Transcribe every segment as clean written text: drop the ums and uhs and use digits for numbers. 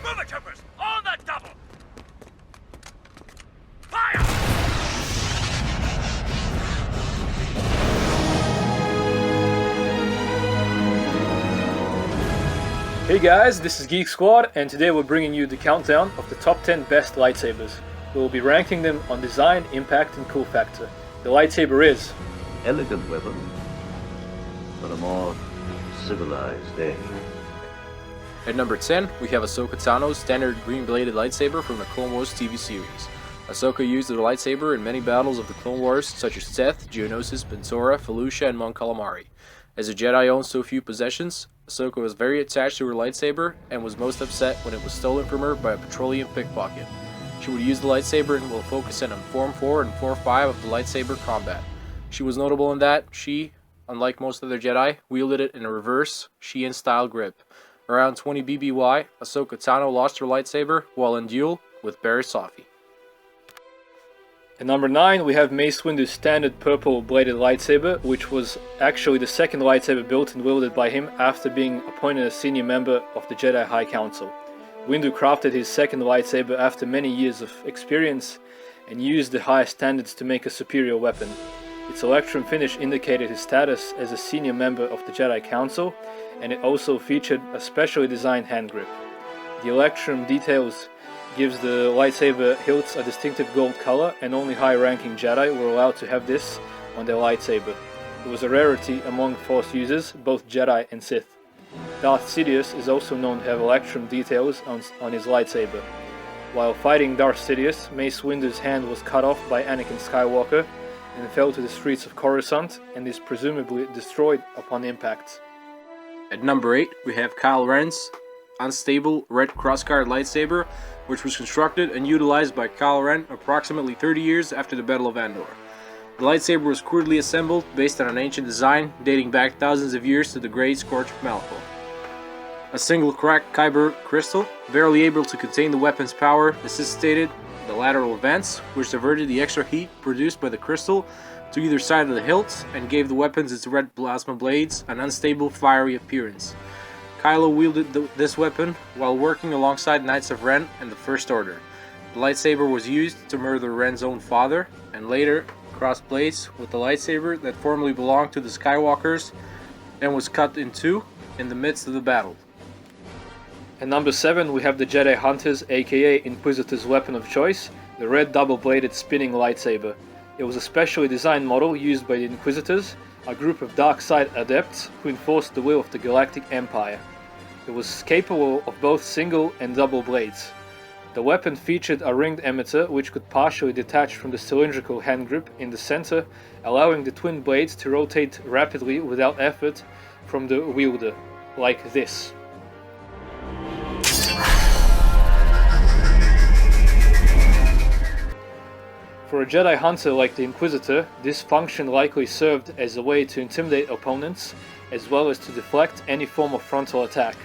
Move it, troopers! On the double! Fire! Hey guys, this is Geek Squad, and today we're bringing you the countdown of the top 10 best lightsabers. We will be ranking them on design, impact, and cool factor. The lightsaber is elegant weapon for a more civilized age. At number 10, we have Ahsoka Tano's standard green-bladed lightsaber from the Clone Wars TV series. Ahsoka used the lightsaber in many battles of the Clone Wars, such as Seth, Geonosis, Bentora, Felucia, and Mon Calamari. As a Jedi owns so few possessions, Ahsoka was very attached to her lightsaber and was most upset when it was stolen from her by a petroleum pickpocket. She would use the lightsaber and will focus in on Form 4 and Form 5 of the lightsaber combat. She was notable in that she, unlike most other Jedi, wielded it in a reverse Shein style grip. Around 20 BBY, Ahsoka Tano lost her lightsaber while in duel with Barriss Offee. At number 9, we have Mace Windu's standard purple-bladed lightsaber, which was actually the second lightsaber built and wielded by him after being appointed a senior member of the Jedi High Council. Windu crafted his second lightsaber after many years of experience and used the highest standards to make a superior weapon. Its electrum finish indicated his status as a senior member of the Jedi Council, and it also featured a specially designed hand grip. The electrum details gives the lightsaber hilts a distinctive gold color, and only high-ranking Jedi were allowed to have this on their lightsaber. It was a rarity among Force users, both Jedi and Sith. Darth Sidious is also known to have electrum details on his lightsaber. While fighting Darth Sidious, Mace Windu's hand was cut off by Anakin Skywalker and fell to the streets of Coruscant, and is presumably destroyed upon impact. At number 8, we have Kylo Ren's unstable red crossguard lightsaber, which was constructed and utilized by Kylo Ren approximately 30 years after the Battle of Endor. The lightsaber was crudely assembled based on an ancient design dating back thousands of years to the Great Scorch of Malachor. A single cracked kyber crystal, barely able to contain the weapon's power, necessitated the lateral vents, which diverted the extra heat produced by the crystal to either side of the hilt and gave the weapons its red plasma blades an unstable, fiery appearance. Kylo wielded this weapon while working alongside Knights of Ren and the First Order. The lightsaber was used to murder Ren's own father, and later crossed blades with the lightsaber that formerly belonged to the Skywalkers and was cut in two in the midst of the battle. At number 7, we have the Jedi Hunters, aka Inquisitor's weapon of choice, the red double-bladed spinning lightsaber. It was a specially designed model used by the Inquisitors, a group of dark side adepts who enforced the will of the Galactic Empire. It was capable of both single and double blades. The weapon featured a ringed emitter which could partially detach from the cylindrical hand grip in the center, allowing the twin blades to rotate rapidly without effort from the wielder, like this. For a Jedi Hunter like the Inquisitor, this function likely served as a way to intimidate opponents, as well as to deflect any form of frontal attack.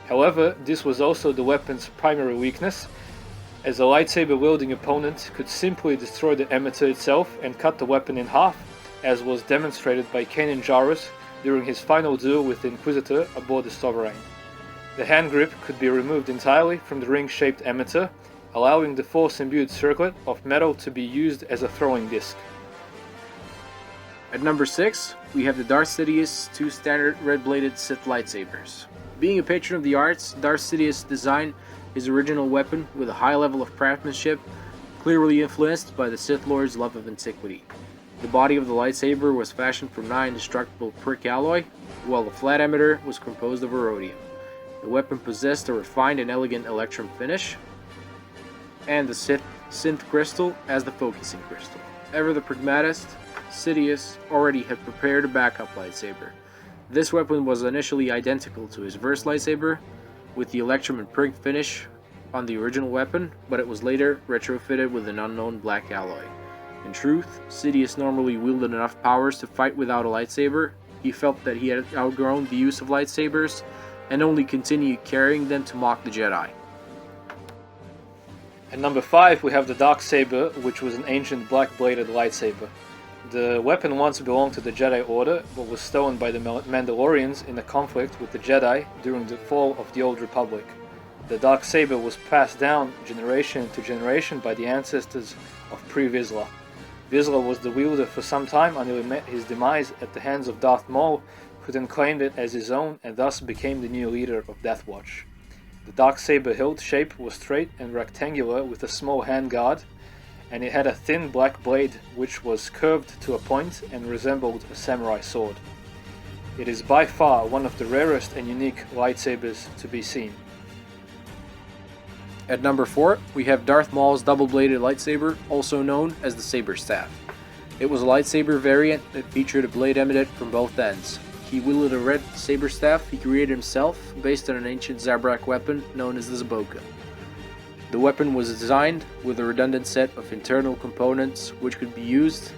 However, this was also the weapon's primary weakness, as a lightsaber-wielding opponent could simply destroy the emitter itself and cut the weapon in half, as was demonstrated by Kanan Jarrus during his final duel with the Inquisitor aboard the Sovereign. The hand grip could be removed entirely from the ring-shaped emitter, allowing the force-imbued circlet of metal to be used as a throwing disc. At number 6, we have the Darth Sidious 2 standard red-bladed Sith lightsabers. Being a patron of the arts, Darth Sidious designed his original weapon with a high level of craftsmanship, clearly influenced by the Sith Lord's love of antiquity. The body of the lightsaber was fashioned from non-indestructible prick alloy, while the flat emitter was composed of rhodium. The weapon possessed a refined and elegant electrum finish, and the synth crystal as the focusing crystal. Ever the pragmatist, Sidious already had prepared a backup lightsaber. This weapon was initially identical to his Verse lightsaber, with the electrum and prick finish on the original weapon, but it was later retrofitted with an unknown black alloy. In truth, Sidious normally wielded enough powers to fight without a lightsaber. He felt that he had outgrown the use of lightsabers, and only continued carrying them to mock the Jedi. At number 5, we have the Darksaber, which was an ancient black-bladed lightsaber. The weapon once belonged to the Jedi Order, but was stolen by the Mandalorians in a conflict with the Jedi during the fall of the Old Republic. The Darksaber was passed down generation to generation by the ancestors of pre-Vizsla. Vizsla was the wielder for some time until he met his demise at the hands of Darth Maul, who then claimed it as his own and thus became the new leader of Death Watch. The Darksaber hilt shape was straight and rectangular with a small handguard, and it had a thin black blade which was curved to a point and resembled a samurai sword. It is by far one of the rarest and unique lightsabers to be seen. At number 4, we have Darth Maul's double-bladed lightsaber, also known as the Saber Staff. It was a lightsaber variant that featured a blade emitted from both ends. He wielded a red saber staff he created himself based on an ancient Zabrak weapon known as the Zaboka. The weapon was designed with a redundant set of internal components which could be used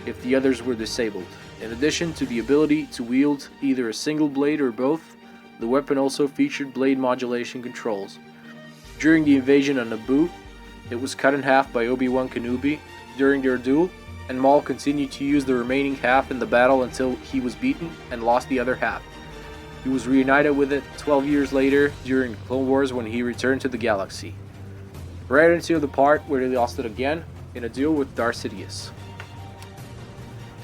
if the others were disabled. In addition to the ability to wield either a single blade or both, the weapon also featured blade modulation controls. During the invasion on Naboo, it was cut in half by Obi-Wan Kenobi during their duel, and Maul continued to use the remaining half in the battle until he was beaten and lost the other half. He was reunited with it 12 years later during the Clone Wars when he returned to the galaxy, right until the part where he lost it again in a duel with Darth Sidious.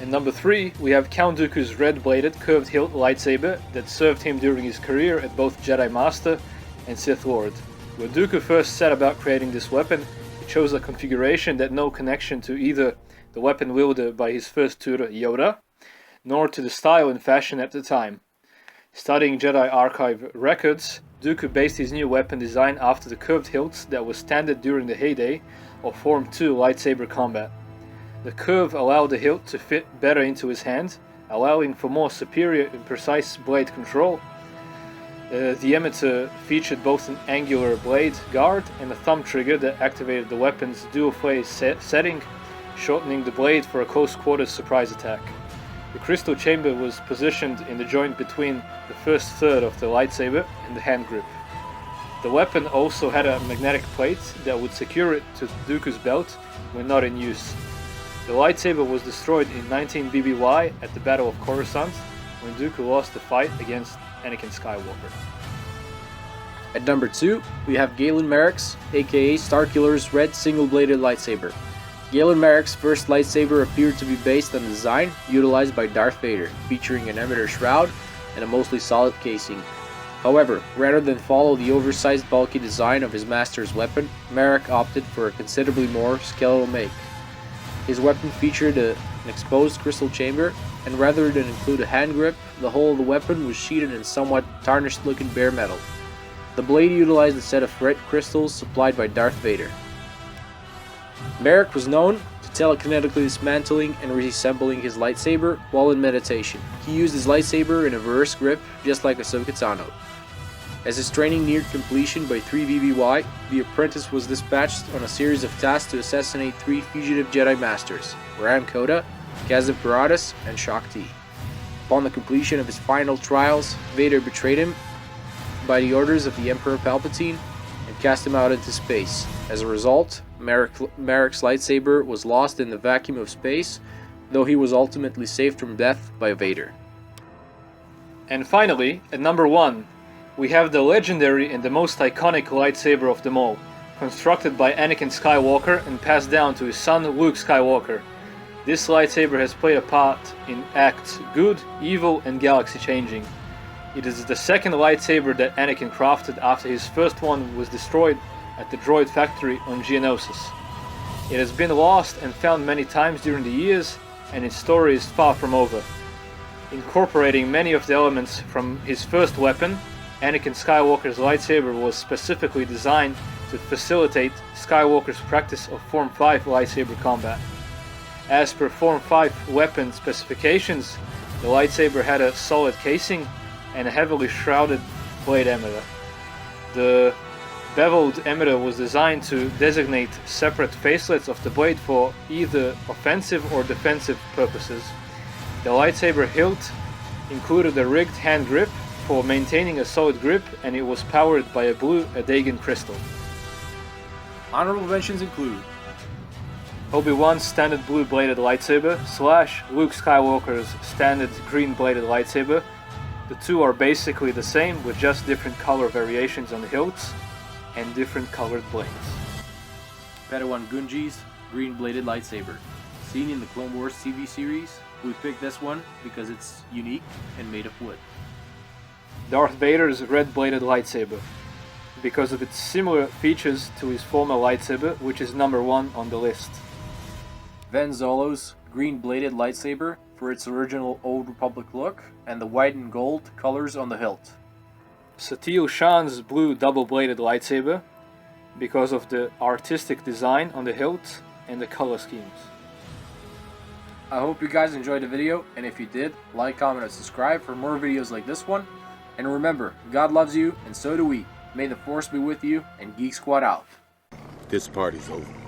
In number 3, we have Count Dooku's red-bladed curved hilt lightsaber that served him during his career at both Jedi Master and Sith Lord. When Dooku first set about creating this weapon, he chose a configuration that had no connection to either the weapon wielded by his first tutor Yoda, nor to the style and fashion at the time. Studying Jedi Archive records, Dooku based his new weapon design after the curved hilts that were standard during the heyday of Form 2 lightsaber combat. The curve allowed the hilt to fit better into his hand, allowing for more superior and precise blade control. The emitter featured both an angular blade guard and a thumb trigger that activated the weapon's dual phase setting, shortening the blade for a close quarters surprise attack. The crystal chamber was positioned in the joint between the first third of the lightsaber and the hand grip. The weapon also had a magnetic plate that would secure it to Dooku's belt when not in use. The lightsaber was destroyed in 19 BBY at the Battle of Coruscant when Dooku lost the fight against Anakin Skywalker. At number 2, we have Galen Marek's, aka Starkiller's red single-bladed lightsaber. Galen Marek's first lightsaber appeared to be based on the design utilized by Darth Vader, featuring an emitter shroud and a mostly solid casing. However, rather than follow the oversized bulky design of his master's weapon, Marek opted for a considerably more skeletal make. His weapon featured an exposed crystal chamber, and rather than include a hand grip, the whole of the weapon was sheeted in somewhat tarnished looking bare metal. The blade utilized a set of red crystals supplied by Darth Vader. Marek was known to telekinetically dismantling and reassembling his lightsaber while in meditation. He used his lightsaber in a reverse grip just like Ahsoka Tano. As his training neared completion by 3 BBY, the apprentice was dispatched on a series of tasks to assassinate 3 fugitive Jedi Masters, Ram Koda, Kazdan Paratus, and Shakti. Upon the completion of his final trials, Vader betrayed him by the orders of the Emperor Palpatine and cast him out into space. As a result, Marek's lightsaber was lost in the vacuum of space, though he was ultimately saved from death by Vader. And finally, at number 1, we have the legendary and the most iconic lightsaber of them all, constructed by Anakin Skywalker and passed down to his son Luke Skywalker. This lightsaber has played a part in acts good, evil, and galaxy changing. It is the second lightsaber that Anakin crafted after his first one was destroyed at the droid factory on Geonosis. It has been lost and found many times during the years, and its story is far from over. Incorporating many of the elements from his first weapon, Anakin Skywalker's lightsaber was specifically designed to facilitate Skywalker's practice of Form 5 lightsaber combat. As per Form 5 weapon specifications, the lightsaber had a solid casing and a heavily shrouded blade emitter. The beveled emitter was designed to designate separate facelets of the blade for either offensive or defensive purposes. The lightsaber hilt included a rigged hand grip for maintaining a solid grip, and it was powered by a blue Adagan crystal. Honorable mentions include Obi-Wan's standard blue-bladed lightsaber / Luke Skywalker's standard green-bladed lightsaber. The two are basically the same with just different color variations on the hilts. and different colored blades. Padawan Gunji's green bladed lightsaber. Seen in the Clone Wars TV series, we picked this one because it's unique and made of wood. Darth Vader's red bladed lightsaber, because of its similar features to his former lightsaber, which is number 1 on the list. Van Zolo's green bladed lightsaber for its original Old Republic look and the white and gold colors on the hilt. Satele Shan's blue double-bladed lightsaber, because of the artistic design on the hilt and the color schemes. I hope you guys enjoyed the video, and if you did, like, comment, and subscribe for more videos like this one. And remember, God loves you, and so do we. May the Force be with you, and Geek Squad out. This party's over.